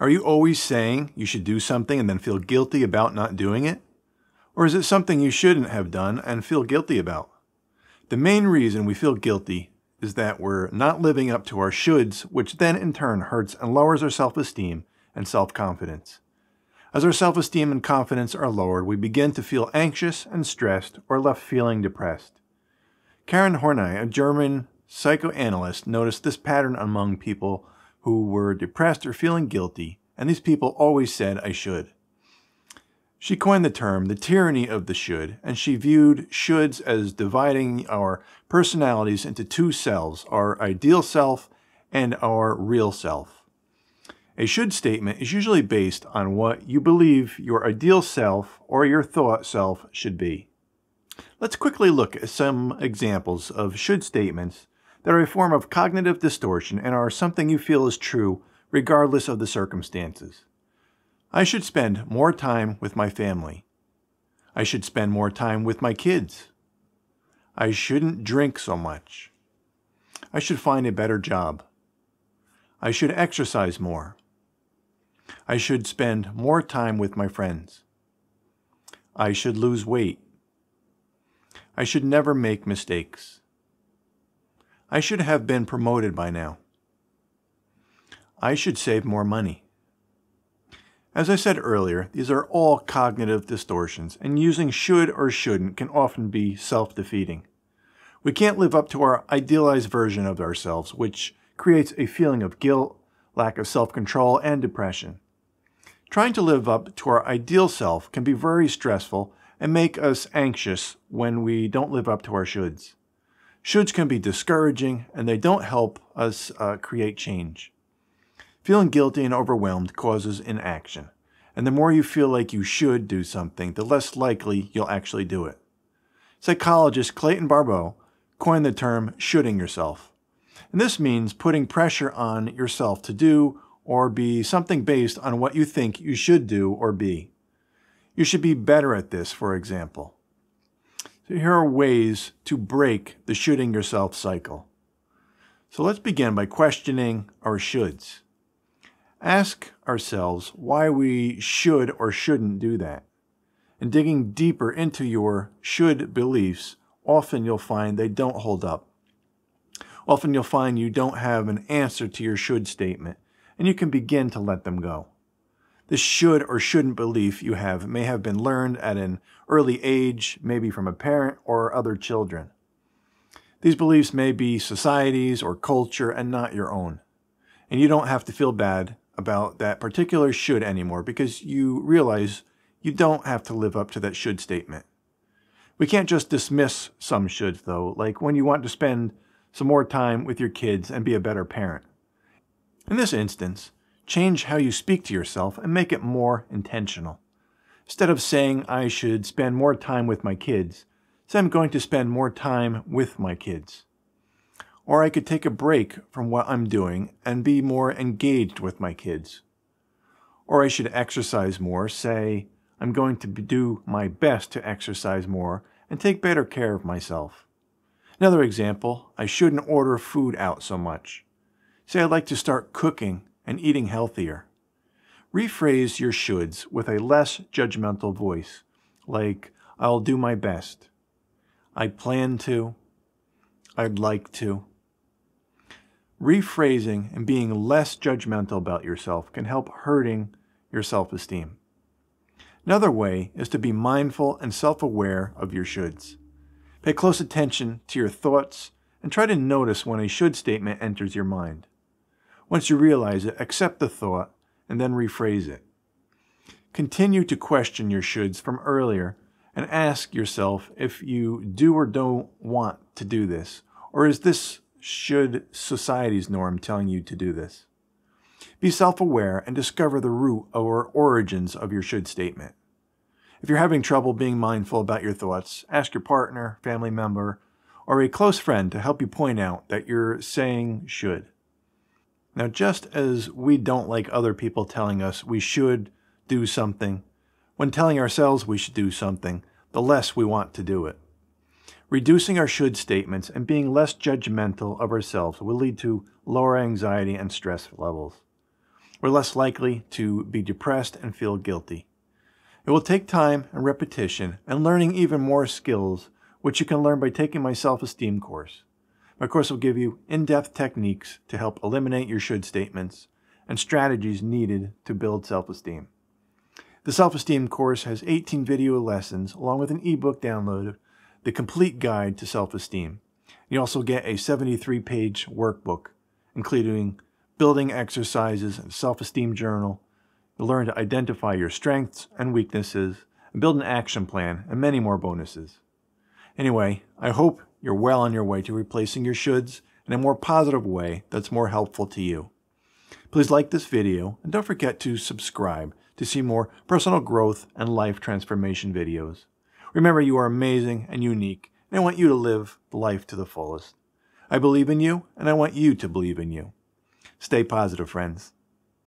Are you always saying you should do something and then feel guilty about not doing it? Or is it something you shouldn't have done and feel guilty about? The main reason we feel guilty is that we're not living up to our shoulds, which then in turn hurts and lowers our self-esteem and self-confidence. As our self-esteem and confidence are lowered, we begin to feel anxious and stressed or left feeling depressed. Karen Horney, a German psychoanalyst, noticed this pattern among people who were depressed or feeling guilty, and these people always said, "I should." She coined the term the tyranny of the should, and she viewed shoulds as dividing our personalities into two selves, our ideal self and our real self. A should statement is usually based on what you believe your ideal self or your thought self should be. Let's quickly look at some examples of should statements that are a form of cognitive distortion and are something you feel is true regardless of the circumstances. I should spend more time with my family. I should spend more time with my kids. I shouldn't drink so much. I should find a better job. I should exercise more. I should spend more time with my friends. I should lose weight. I should never make mistakes. I should have been promoted by now. I should save more money. As I said earlier, these are all cognitive distortions, and using should or shouldn't can often be self-defeating. We can't live up to our idealized version of ourselves, which creates a feeling of guilt, lack of self-control, and depression. Trying to live up to our ideal self can be very stressful and make us anxious when we don't live up to our shoulds. Shoulds can be discouraging, and they don't help us create change. Feeling guilty and overwhelmed causes inaction, and the more you feel like you should do something, the less likely you'll actually do it. Psychologist Clayton Barbeau coined the term shoulding yourself, and this means putting pressure on yourself to do or be something based on what you think you should do or be. You should be better at this, for example. So here are ways to break the shoulding yourself cycle. So let's begin by questioning our shoulds. Ask ourselves why we should or shouldn't do that. And digging deeper into your should beliefs, often you'll find they don't hold up. Often you'll find you don't have an answer to your should statement, and you can begin to let them go. This should or shouldn't belief you have may have been learned at an early age, maybe from a parent or other children. These beliefs may be society's or culture and not your own. And you don't have to feel bad about that particular should anymore because you realize you don't have to live up to that should statement. We can't just dismiss some shoulds though, like when you want to spend some more time with your kids and be a better parent. In this instance, change how you speak to yourself and make it more intentional. Instead of saying I should spend more time with my kids, say I'm going to spend more time with my kids. Or I could take a break from what I'm doing and be more engaged with my kids. Or I should exercise more, say I'm going to do my best to exercise more and take better care of myself. Another example, I shouldn't order food out so much. Say I'd like to start cooking and eating healthier. Rephrase your shoulds with a less judgmental voice, like I'll do my best. I plan to. I'd like to. Rephrasing and being less judgmental about yourself can help hurting your self-esteem. Another way is to be mindful and self-aware of your shoulds. Pay close attention to your thoughts and try to notice when a should statement enters your mind. Once you realize it, accept the thought and then rephrase it. Continue to question your shoulds from earlier and ask yourself if you do or don't want to do this, or is this should society's norm telling you to do this? Be self-aware and discover the root or origins of your should statement. If you're having trouble being mindful about your thoughts, ask your partner, family member, or a close friend to help you point out that you're saying should. Now, just as we don't like other people telling us we should do something, when telling ourselves we should do something, the less we want to do it. Reducing our should statements and being less judgmental of ourselves will lead to lower anxiety and stress levels. We're less likely to be depressed and feel guilty. It will take time and repetition and learning even more skills, which you can learn by taking my Self-Esteem course. My course will give you in-depth techniques to help eliminate your should statements and strategies needed to build self-esteem. The Self-Esteem course has 18 video lessons along with an ebook download, The Complete Guide to Self-Esteem. You also get a 73-page workbook, including building exercises, a self-esteem journal. You'll learn to identify your strengths and weaknesses, and build an action plan, and many more bonuses. Anyway, I hope you're well on your way to replacing your shoulds in a more positive way that's more helpful to you. Please like this video, and don't forget to subscribe to see more personal growth and life transformation videos. Remember, you are amazing and unique, and I want you to live life to the fullest. I believe in you, and I want you to believe in you. Stay positive, friends.